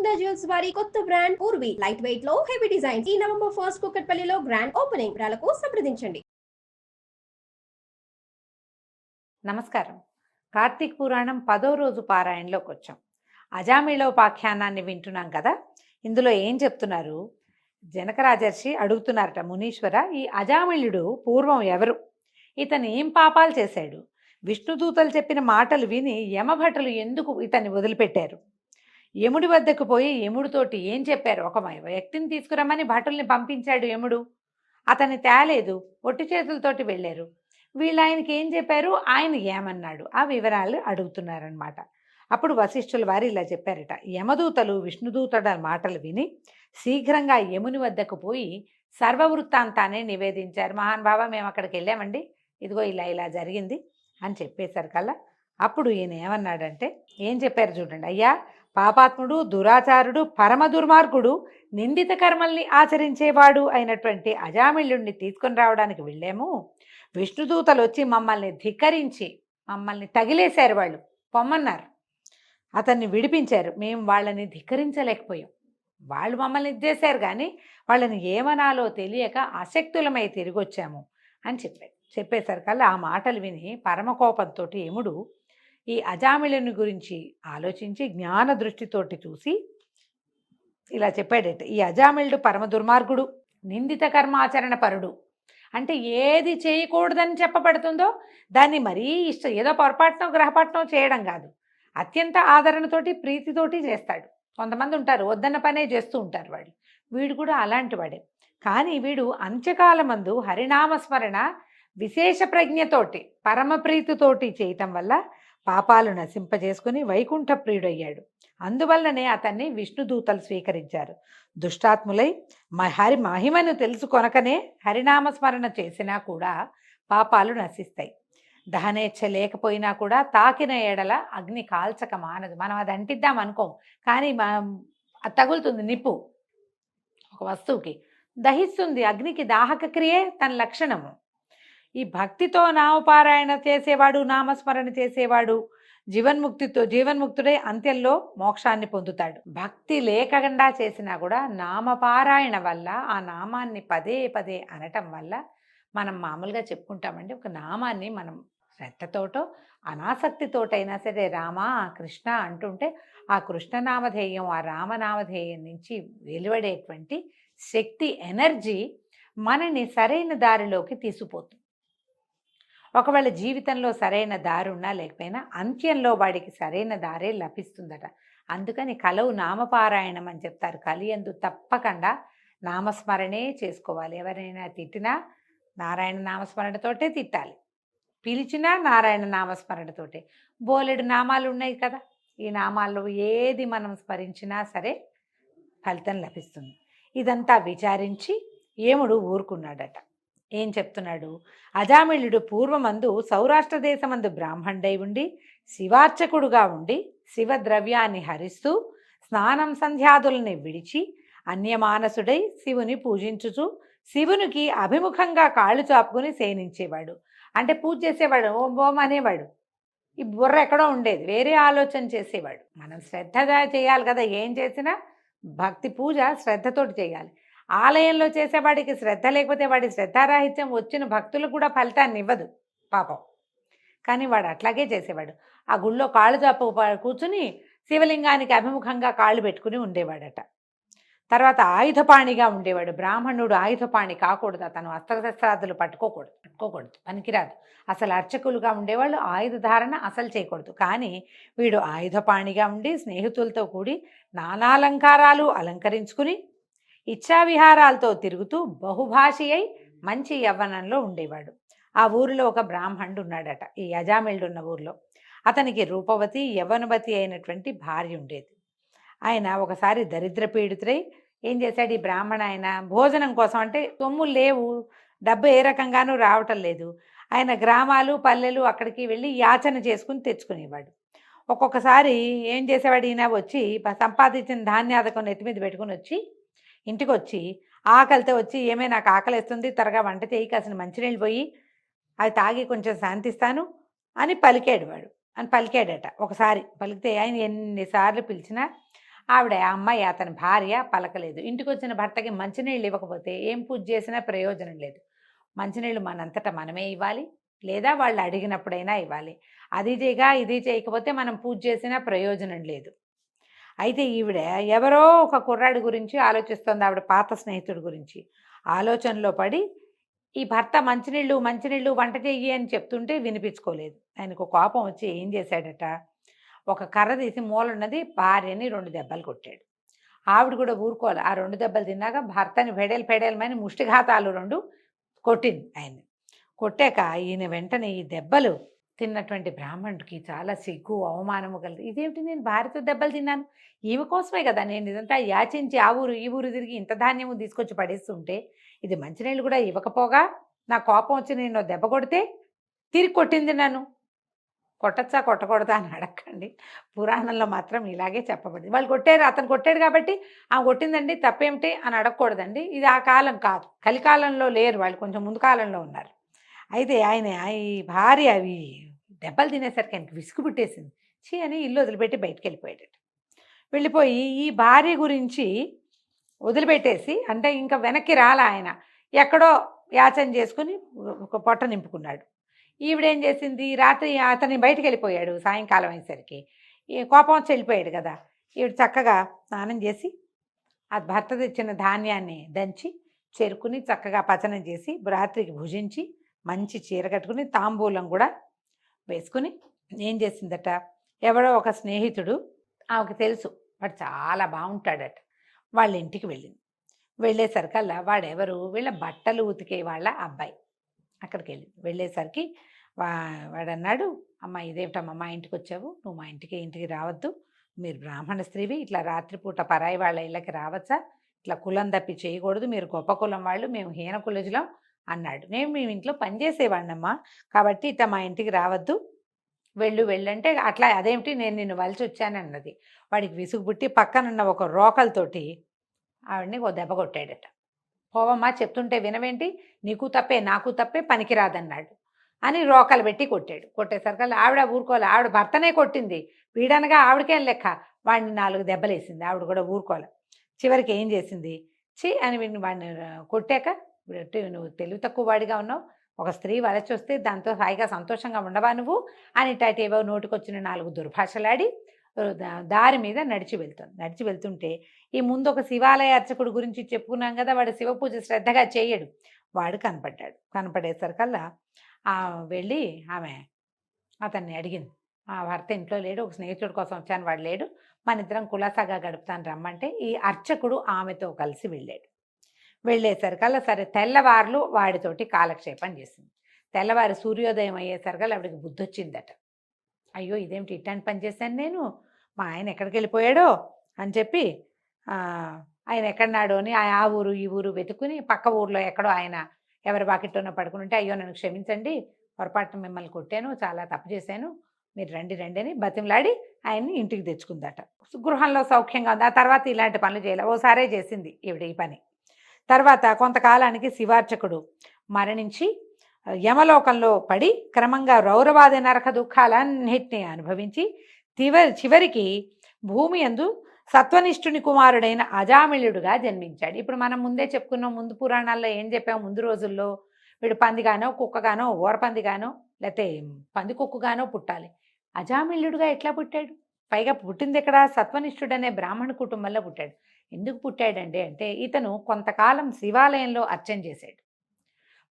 మాంగళ్య జ్యువెల్స్ వారి కొత్త బ్రాండ్ పూర్వి లైట్ వెయిట్ లో హెవీ డిజైన్ ఈ నవంబర్ 1 కుకట్పల్లిలో గ్రాండ్ ఓపెనింగ్ వివరాలకు సంప్రదించండి. నమస్కారం. కార్తీక పురాణం 10వ రోజు పారాయణలోకి వచ్చాం. అజామిళోపాఖ్యానాన్ని వింటున్నాం కదా. ఇందులో ఏం చెప్తున్నారు? జనకరాజర్షి అడుగుతున్నారట, మునీశ్వర, ఈ అజామిళుడు పూర్వం ఎవరు? ఇతను ఏం పాపాలు చేశాడు? విష్ణుదూతలు చెప్పిన మాటలు విని యమభటులు ఎందుకు ఇతన్ని వదిలిపెట్టారు? యముడి వద్దకు పోయి యముడితోటి ఏం చెప్పారు? ఒక వ్యక్తిని తీసుకురమ్మని భటుల్ని పంపించాడు యముడు. అతన్ని తేలేదు, ఒట్టి చేతులతోటి వెళ్ళారు. వీళ్ళు ఆయనకి ఏం చెప్పారు, ఆయన ఏమన్నాడు? ఆ వివరాలు అడుగుతున్నారనమాట. అప్పుడు వశిష్ఠుల వారు ఇలా చెప్పారట, యమదూతలు విష్ణుదూతల మాటలు విని శీఘ్రంగా యముని వద్దకు పోయి సర్వవృత్తాంతాన్ని నివేదించారు. మహానుభావ, మేము అక్కడికి వెళ్ళామండి, ఇదిగో ఇలా ఇలా జరిగింది అని చెప్పేశారు కల్లా. అప్పుడు ఈయన ఏమన్నాడంటే, ఏం చెప్పారు చూడండి. అయ్యా, పాపాత్ముడు, దురాచారుడు, పరమ దుర్మార్గుడు, నిందిత కర్మల్ని ఆచరించేవాడు అయినటువంటి అజామిళుణ్ణి తీసుకొని రావడానికి వెళ్ళాము. విష్ణుదూతలు వచ్చి మమ్మల్ని ధిక్కరించి మమ్మల్ని తగిలేశారు. వాళ్ళు పొమ్మన్నారు, అతన్ని విడిపించారు. మేము వాళ్ళని ధిక్కరించలేకపోయాం. వాళ్ళు మమ్మల్ని ఇచ్చేశారు, కానీ వాళ్ళని ఏమనాలో తెలియక అశక్తులమై తిరిగి వచ్చాము అని చెప్పేశారు కల్లా. ఆ మాటలు విని పరమకోపంతో యముడు ఈ అజామిళుని గురించి ఆలోచించి జ్ఞాన దృష్టితోటి చూసి ఇలా చెప్పాడట, ఈ అజామిళుడు పరమ దుర్మార్గుడు, నిందిత కర్మాచరణ పరుడు. అంటే ఏది చేయకూడదని చెప్పబడుతుందో దాన్ని మరీ ఏదో పొరపాటునో గ్రహపాటునో చేయడం కాదు, అత్యంత ఆదరణతోటి ప్రీతితోటి చేస్తాడు. కొంతమంది ఉంటారు వద్దన్న పనే చేస్తూ ఉంటారు వాళ్ళు. వీడు కూడా అలాంటి వాడే. కానీ వీడు అంత్యకాలమందు హరినామస్మరణ విశేష ప్రజ్ఞతోటి పరమప్రీతితోటి చేయటం వల్ల పాపాలు నశింపజేసుకుని వైకుంఠ ప్రియుడయ్యాడు. అందువల్లనే అతన్ని విష్ణుదూతలు స్వీకరించారు. దుష్టాత్ములై హరి మహిమను తెలుసుకొనకనే హరినామస్మరణ చేసినా కూడా పాపాలు నశిస్తాయి. దహనేచ్ఛ లేకపోయినా కూడా తాకిన ఎడల అగ్ని కాల్చక మానదు. మనం అది అంటిద్దాం అనుకోం, కానీ అది తగులుతుంది. నిప్పు ఒక వస్తువుకి దహిస్తుంది, అగ్నికి దాహక క్రియే తన లక్షణము. ఈ భక్తితో నామపారాయణ చేసేవాడు, నామస్మరణ చేసేవాడు జీవన్ముక్తుడై అంత్యంలో మోక్షాన్ని పొందుతాడు. భక్తి లేకుండా చేసినా కూడా నామపారాయణ వల్ల, ఆ నామాన్ని పదే పదే అనటం వల్ల, మనం మామూలుగా చెప్పుకుంటామండి, ఒక నామాన్ని మనం శ్రద్ధతోటో అనాసక్తితోటైనా సరే రామ కృష్ణ అంటుంటే ఆ కృష్ణనామధేయం, ఆ రామనామధేయం నుంచి వెలువడేటువంటి శక్తి, ఎనర్జీ మనని సరైన దారిలోకి తీసుకుపోతుంది. ఒకవేళ జీవితంలో సరైన దారి ఉన్నా లేకపోయినా అంత్యంలో వాడికి సరైన దారే లభిస్తుందట. అందుకని కలవు నామపారాయణం అని చెప్తారు. కలియందు తప్పకుండా నామస్మరణే చేసుకోవాలి. ఎవరైనా తిట్టినా నారాయణ నామస్మరణతోటే తిట్టాలి, పిలిచినా నారాయణ నామస్మరణతోటే. బోలెడు నామాలు ఉన్నాయి కదా, ఈ నామాల్లో ఏది మనం స్మరించినా సరే ఫలితం లభిస్తుంది. ఇదంతా విచారించి యముడు ఊరుకున్నాడట. ఏం చెప్తున్నాడు? అజామిళుడు పూర్వమందు సౌరాష్ట్ర దేశమందు బ్రాహ్మణుడై ఉండి శివార్చకుడుగా ఉండి శివద్రవ్యాన్ని హరిస్తూ స్నానం సంధ్యాదుల్ని విడిచి అన్యమానసుడై శివుని పూజించుచు శివునికి అభిముఖంగా కాళ్ళు చాపుకుని సేనించేవాడు. అంటే పూజ చేసేవాడు, ఓం ఓం అనేవాడు. ఈ బుర్ర ఎక్కడో ఉండేది, వేరే ఆలోచన చేసేవాడు. మనం శ్రద్ధగా చేయాలి కదా, ఏం చేసినా భక్తి పూజ శ్రద్ధతోటి చేయాలి. ఆలయంలో చేసేవాడికి శ్రద్ధ లేకపోతే వాడి శ్రద్ధారాహిత్యం వచ్చిన భక్తులు కూడా ఫలితాన్ని ఇవ్వదు పాపం. కానీ వాడు అట్లాగే చేసేవాడు. ఆ గుళ్ళో కాళ్ళు చాపు కూర్చుని శివలింగానికి అభిముఖంగా కాళ్ళు పెట్టుకుని ఉండేవాడట. తర్వాత ఆయుధపాణిగా ఉండేవాడు. బ్రాహ్మణుడు ఆయుధపాణి కాకూడదు, అతను అస్త్రశస్త్రాదులు పట్టుకోకూడదు, పనికిరాదు. అసలు అర్చకులుగా ఉండేవాళ్ళు ఆయుధ ధారణ అసలు చేయకూడదు. కానీ వీడు ఆయుధపాణిగా ఉండి స్నేహితులతో కూడి నానాలంకారాలు అలంకరించుకుని ఇచ్ఛావిహారాలతో తిరుగుతూ బహుభాషి అయి మంచి యవ్వనంలో ఉండేవాడు. ఆ ఊరిలో ఒక బ్రాహ్మణుడు ఉన్నాడట, ఈ అజామిళుడు ఉన్న ఊరిలో. అతనికి రూపవతి యవ్వనవతి అయినటువంటి భార్య ఉండేది. ఆయన ఒకసారి దరిద్ర పీడితుడై ఏం చేశాడు, ఈ బ్రాహ్మణ ఆయన భోజనం కోసం, అంటే సొమ్ములు లేవు, డబ్బు ఏ రకంగానూ రావటం లేదు. ఆయన గ్రామాలు పల్లెలు అక్కడికి వెళ్ళి యాచన చేసుకుని తెచ్చుకునేవాడు. ఒక్కొక్కసారి ఏం చేసేవాడు, ఈయన వచ్చి సంపాదించిన ధాన్యాదకం నెత్తి మీద పెట్టుకుని వచ్చి ఇంటికి వచ్చి ఆకలితో వచ్చి, ఏమే నాకు ఆకలిస్తుంది, త్వరగా వంట చేయి, కాసిన మంచినీళ్ళు పోయి అది తాగి కొంచెం శాంతిస్తాను అని పలికాడట. ఒకసారి పలికితే ఆయన ఎన్నిసార్లు పిలిచినా ఆవిడ ఆ అమ్మాయి అతని భార్య పలకలేదు. ఇంటికి వచ్చిన భర్తకి మంచినీళ్ళు ఇవ్వకపోతే ఏం పూజ చేసినా ప్రయోజనం లేదు. మంచినీళ్ళు మనంతటా మనమే ఇవ్వాలి, లేదా వాళ్ళు అడిగినప్పుడైనా ఇవ్వాలి. అది చేయగా ఇది చేయకపోతే మనం పూజ చేసినా ప్రయోజనం లేదు. అయితే ఈవిడ ఎవరో ఒక కుర్రాడి గురించి ఆలోచిస్తోంది, ఆవిడ పాత స్నేహితుడి గురించి. ఆలోచనలో పడి ఈ భర్త మంచినీళ్ళు మంచినీళ్ళు వంట చెయ్యి అని చెప్తుంటే వినిపించుకోలేదు. ఆయనకు కోపం వచ్చి ఏం చేశాడట, ఒక కర్ర తీసి మూలన్నది భార్యని 2 దెబ్బలు కొట్టాడు. ఆవిడ కూడా ఊరుకోవాలి. ఆ 2 దెబ్బలు తిన్నాక భర్తని ఫెడేలమని ముష్టిఘాతాలు 2 కొట్టింది ఆయన్ని. కొట్టాక ఈయన వెంటనే ఈ దెబ్బలు తిన్నటువంటి బ్రాహ్మణుడికి చాలా సిగ్గు అవమానము కలిగి, ఇదేమిటి నేను భార్యతో దెబ్బలు తిన్నాను, ఈమె కోసమే కదా నేను ఇదంతా యాచించి ఆ ఊరు ఈ ఊరు తిరిగి ఇంత ధాన్యము తీసుకొచ్చి పడేస్తుంటే ఇది మంచినీళ్ళు కూడా ఇవ్వకపోగా నా కోపం వచ్చి నేను దెబ్బ కొడితే తిరిగి కొట్టింది నన్ను. కొట్టచ్చా కొట్టకూడదా అని అడగండి, పురాణంలో మాత్రం ఇలాగే చెప్పబడింది. వాళ్ళు కొట్టారు, అతను కొట్టాడు కాబట్టి ఆమె కొట్టిందండి తప్పేమిటి అని అడగకూడదండి. ఇది ఆ కాలం కాదు, కలికాలంలో లేరు వాళ్ళు, కొంచెం ముందు కాలంలో ఉన్నారు. అయితే ఆయన ఈ భార్య అవి దెబ్బలు తినేసరికి ఆయనకి విసుగు పుట్టేసింది. చీ అని ఇల్లు వదిలిపెట్టి బయటికి వెళ్ళిపోయాడట. వెళ్ళిపోయి ఈ భార్య గురించి వదిలిపెట్టేసి, అంటే ఇంకా వెనక్కి రాలా ఆయన, ఎక్కడో యాచన చేసుకుని ఒక పొట్ట నింపుకున్నాడు. ఈవిడేం చేసింది, రాత్రి అతని బయటికి వెళ్ళిపోయాడు, సాయంకాలం అయ్యేసరికి ఈ కోపం వచ్చి వెళ్ళిపోయాడు కదా. ఈవిడ చక్కగా స్నానం చేసి ఆ భర్త తెచ్చిన ధాన్యాన్ని దంచి చెరుకుని చక్కగా పచనం చేసి రాత్రికి భుజించి మంచి చీర కట్టుకుని తాంబూలం కూడా వేసుకుని ఏం చేసిందట, ఎవడో ఒక స్నేహితుడు ఆమెకు తెలుసు వాడు చాలా బాగుంటాడట, వాళ్ళ ఇంటికి వెళ్ళింది. వెళ్ళేసరికల్లా వాడెవరు, వీళ్ళ బట్టలు ఉతికే వాళ్ళ అబ్బాయి. అక్కడికి వెళ్ళేసరికి వాడన్నాడు, అమ్మ ఇదేమిటమ్మా మా ఇంటికి వచ్చావు, నువ్వు మా ఇంటికి రావద్దు, మీరు బ్రాహ్మణ స్త్రీవి, ఇట్లా రాత్రిపూట పరాయి వాళ్ళ ఇళ్ళకి రావచ్చా, ఇట్లా కులం తప్పి చేయకూడదు, మీరు గొప్ప కులం వాళ్ళు, మేము హీన కులజులం అన్నాడు. నేను మీ ఇంట్లో పనిచేసేవాడినమ్మా, కాబట్టి ఇట్లా మా ఇంటికి రావద్దు, వెళ్ళంటే అట్లా అదేమిటి నేను నిన్ను వలిచి వచ్చానన్నది. వాడికి విసుగు పుట్టి పక్కనున్న ఒక రోకలతోటి ఆవిడని ఓ దెబ్బ కొట్టాడట. పోవమ్మా చెప్తుంటే వినవేంటి, నీకు తప్పే నాకు తప్పే, పనికిరాదన్నాడు అని రోకలు పెట్టి కొట్టాడు. కొట్టేసరికల్లా ఆవిడ ఊరుకోలే, ఆవిడ భర్తనే కొట్టింది, వీడనగా ఆవిడకేం లెక్క, వాడిని 4 దెబ్బలేసింది, ఆవిడ కూడా ఊరుకోలే. చివరికి ఏం చేసింది, చి అని వాడిని కొట్టాక, నువ్వు తెలివి తక్కువ వాడిగా ఉన్నావు, ఒక స్త్రీ వలచి వస్తే దాంతో హాయిగా సంతోషంగా ఉండవా నువ్వు అని ఏవో నోటికొచ్చిన 4 దుర్భాషలాడి దారి మీద నడిచి వెళ్తుంటే ఈ ముందు ఒక శివాలయ అర్చకుడు గురించి చెప్పుకున్నాం కదా, వాడు శివ పూజ శ్రద్ధగా చేయడు, వాడు కనపడేసరికల్లా వెళ్ళి ఆమె అతన్ని అడిగింది, ఆ భర్త ఇంట్లో లేడు, ఒక స్నేహితుడి కోసం వచ్చాను, వాడు లేడు, మన ఇద్దరం కులాసాగా గడుపుతాను రమ్మంటే ఈ అర్చకుడు ఆమెతో కలిసి వెళ్ళేసరికల్లా సరే తెల్లవార్లు వాడితోటి కాలక్షేపం చేసింది. తెల్లవారు సూర్యోదయం అయ్యేసరికల్లా ఆవిడకి బుద్ధి వచ్చిందట, అయ్యో ఇదేమిటి ఇట్లాంటి పని చేశాను నేను, మా ఆయన ఎక్కడికి వెళ్ళిపోయాడో అని చెప్పి ఆయన ఎక్కడన్నాడో అని ఆ ఊరు ఈ ఊరు వెతుకుని పక్క ఊర్లో ఎక్కడో ఆయన ఎవరి బాకిట్టోనో పడుకుని ఉంటే, అయ్యో నన్ను క్షమించండి, పొరపాటున మిమ్మల్ని కొట్టాను, చాలా తప్పు చేశాను, మీరు రండి అని బతిమలాడి ఆయన్ని ఇంటికి తెచ్చుకుందట. గృహంలో సౌఖ్యంగా ఉంది. ఆ తర్వాత ఇలాంటి పనులు చేయలే, ఓసారే చేసింది ఈవిడ ఈ పని. తర్వాత కొంతకాలానికి శివార్చకుడు మరణించి యమలోకంలో పడి క్రమంగా రౌరవాది నరక దుఃఖాలన్నిటినీ అనుభవించి చివరికి భూమి యందు సత్వనిష్ఠుని కుమారుడైన అజామిళుడుగా జన్మించాడు. ఇప్పుడు మనం ముందే చెప్పుకున్నాం, ముందు పురాణాల్లో ఏం చెప్పాము, ముందు రోజుల్లో వీడు పందిగానో కుక్కగానో ఓరపందిగానో లేకపోతే పందికొక్కుగానో పుట్టాలి. అజామిళుడుగా ఎట్లా పుట్టాడు, పైగా పుట్టింది ఎక్కడ, సత్వనిష్ఠుడనే బ్రాహ్మణ కుటుంబంలో పుట్టాడు. ఎందుకు పుట్టాడండి అంటే ఇతను కొంతకాలం శివాలయంలో అర్చన చేశాడు.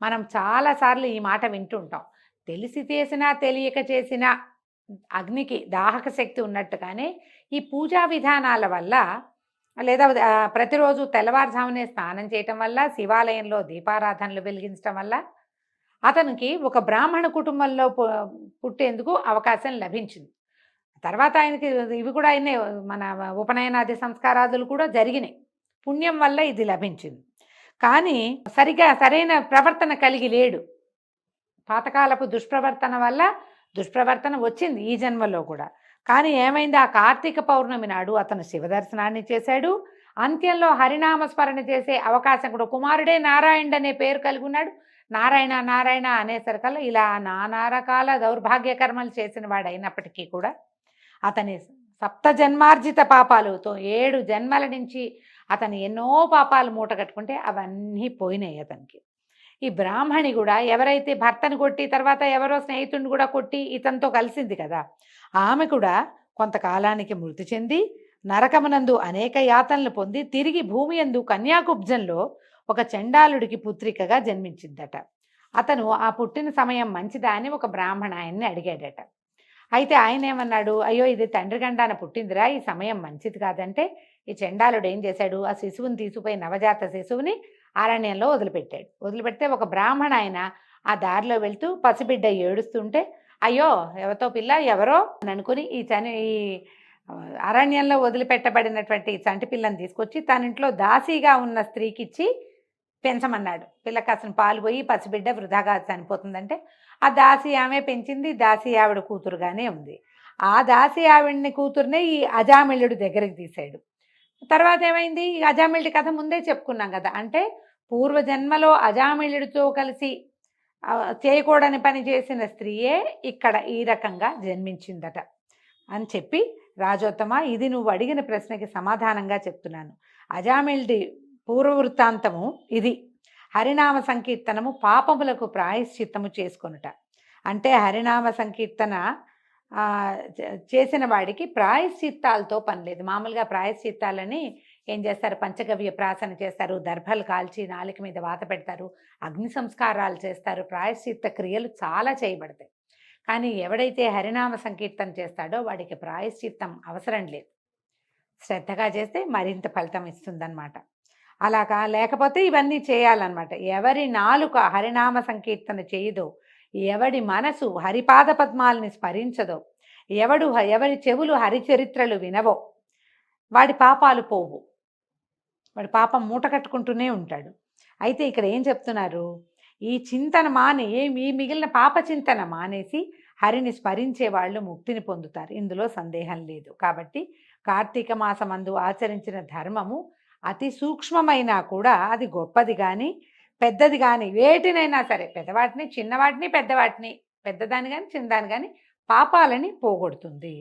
మనం చాలాసార్లు ఈ మాట వింటుంటాం, తెలిసి చేసినా తెలియక చేసినా అగ్నికి దాహక శక్తి ఉన్నట్టుగానే ఈ పూజా విధానాల వల్ల, లేదా ప్రతిరోజు తెల్లవారుజామునే స్నానం చేయటం వల్ల, శివాలయంలో దీపారాధనలు వెలిగించడం వల్ల అతనికి ఒక బ్రాహ్మణ కుటుంబంలో పుట్టేందుకు అవకాశం లభించింది. తర్వాత ఆయనకి ఇవి కూడా అయినాయి, మన ఉపనయనాది సంస్కారాదులు కూడా జరిగినాయి, పుణ్యం వల్ల ఇది లభించింది. కానీ సరైన ప్రవర్తన కలిగి లేడు. పాతకాలపు దుష్ప్రవర్తన వల్ల దుష్ప్రవర్తన వచ్చింది ఈ జన్మలో కూడా. కానీ ఏమైంది, ఆ కార్తీక పౌర్ణమి నాడు అతను శివదర్శనాన్ని చేశాడు. అంత్యంలో హరినామస్మరణ చేసే అవకాశం కూడా, కుమారుడే నారాయణుడు అనే పేరు కలిగి ఉన్నాడు. నారాయణ నారాయణ అనేసరికల్లా ఇలా నానా రకాల దౌర్భాగ్య కర్మలు చేసిన వాడైనప్పటికీ కూడా అతని సప్త జన్మార్జిత పాపాలుతో 7 జన్మల నుంచి అతను ఎన్నో పాపాలు మూట కట్టుకుంటే అవన్నీ పోయినాయి అతనికి. ఈ బ్రాహ్మణి కూడా ఎవరైతే భర్తను కొట్టి తర్వాత ఎవరో స్నేహితుడిని కూడా కొట్టి ఇతనితో కలిసింది కదా, ఆమె కూడా కొంతకాలానికి మృతి చెంది నరకమునందు అనేక యాతనలు పొంది తిరిగి భూమి యందు కన్యాకుబ్జంలో ఒక చండాలుడికి పుత్రికగా జన్మించిందట. అతను ఆ పుట్టిన సమయం మంచిదా అని ఒక బ్రాహ్మణ ఆయన్ని అడిగాడట. అయితే ఆయన ఏమన్నాడు, అయ్యో ఇది తండ్రి గండాన పుట్టిందిరా, ఈ సమయం మంచిది కాదంటే ఈ చండాలుడు ఏం చేశాడు, ఆ శిశువుని తీసుకుపోయి నవజాత శిశువుని అరణ్యంలో వదిలిపెట్టాడు. వదిలిపెడితే ఒక బ్రాహ్మణ ఆయన ఆ దారిలో వెళ్తూ పసిబిడ్డ ఏడుస్తుంటే అయ్యో ఎవతో పిల్ల ఎవరో అని అనుకుని ఈ అరణ్యంలో వదిలిపెట్టబడినటువంటి చంటి పిల్లని తీసుకొచ్చి తన ఇంట్లో దాసీగా ఉన్న స్త్రీకి ఇచ్చి పెంచమన్నాడు. పిల్లకి అసలు పాలు పోయి పసిబిడ్డ వృధాగా చనిపోతుందంటే ఆ దాసి ఆమె పెంచింది. దాసి ఆవిడ కూతురుగానే ఉంది. ఆ దాసి ఆవిడ్ని కూతురునే ఈ అజామిళుడు దగ్గరికి తీశాడు. తర్వాత ఏమైంది, ఈ అజామిళుడి కథ ముందే చెప్పుకున్నాం కదా. అంటే పూర్వజన్మలో అజామిళుడితో కలిసి చేయకూడని పని చేసిన స్త్రీయే ఇక్కడ ఈ రకంగా జన్మించిందట అని చెప్పి, రాజోత్తమ ఇది నువ్వు అడిగిన ప్రశ్నకి సమాధానంగా చెప్తున్నాను. అజామిళుడి పూర్వవృత్తాంతము ఇది. హరినామ సంకీర్తనము పాపములకు ప్రాయశ్చిత్తము చేసుకొనుట. అంటే హరినామ సంకీర్తన చేసిన వాడికి ప్రాయశ్చిత్తాలతో పని లేదు. మామూలుగా ప్రాయశ్చిత్తాలని ఏం చేస్తారు, పంచగవ్య ప్రాసన చేస్తారు, దర్భలు కాల్చి నాలుక మీద వాత పెడతారు, అగ్ని సంస్కారాలు చేస్తారు, ప్రాయశ్చిత్త క్రియలు చాలా చేయబడతాయి. కానీ ఎవడైతే హరినామ సంకీర్తన చేస్తాడో వాడికి ప్రాయశ్చిత్తం అవసరం లేదు. శ్రద్ధగా చేస్తే మరింత ఫలితం ఇస్తుందన్నమాట. అలాగా లేకపోతే ఇవన్నీ చేయాలన్నమాట. ఎవరి నాలుక హరినామ సంకీర్తన చేయదో, ఎవడి మనసు హరిపాద పద్మాలని స్మరించదో, ఎవరి చెవులు హరిచరిత్రలు వినవో వాడి పాపాలు పోవు. వాడి పాపం మూట కట్టుకుంటూనే ఉంటాడు. అయితే ఇక్కడ ఏం చెప్తున్నారు, ఈ చింతన మాని ఈ మిగిలిన పాప చింతన మానేసి హరిని స్మరించే వాళ్ళు ముక్తిని పొందుతారు. ఇందులో సందేహం లేదు. కాబట్టి కార్తీక మాసమందు ఆచరించిన ధర్మము అతి సూక్ష్మమైనా కూడా అది గొప్పది కానీ పెద్దది కానీ వేటినైనా సరే, పెద్దవాటిని చిన్నవాటిని పెద్దదాని కానీ చిన్నదాని కానీ పాపాలని పోగొడుతుంది.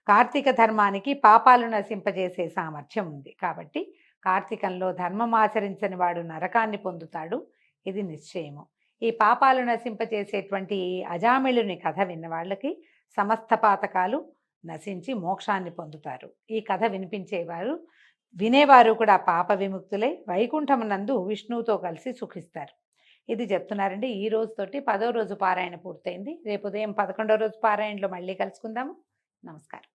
కార్తీక ధర్మానికి పాపాలు నశింపజేసే సామర్థ్యం ఉంది. కాబట్టి కార్తీకంలో ధర్మం ఆచరించని వాడు నరకాన్ని పొందుతాడు, ఇది నిశ్చయము. ఈ పాపాలు నశింపజేసేటువంటి అజామిళుని కథ విన్న వాళ్ళకి సమస్త పాతకాలు నశించి మోక్షాన్ని పొందుతారు. ఈ కథ వినేవారు కూడా పాప విముక్తులై వైకుంఠమునందు విష్ణువుతో కలిసి సుఖిస్తారు. ఇది చెప్తున్నారండి. ఈ రోజుతోటి 10వ రోజు పారాయణ పూర్తయింది. రేపు ఉదయం 11వ రోజు పారాయణలో మళ్ళీ కలుసుకుందాము. నమస్కారం.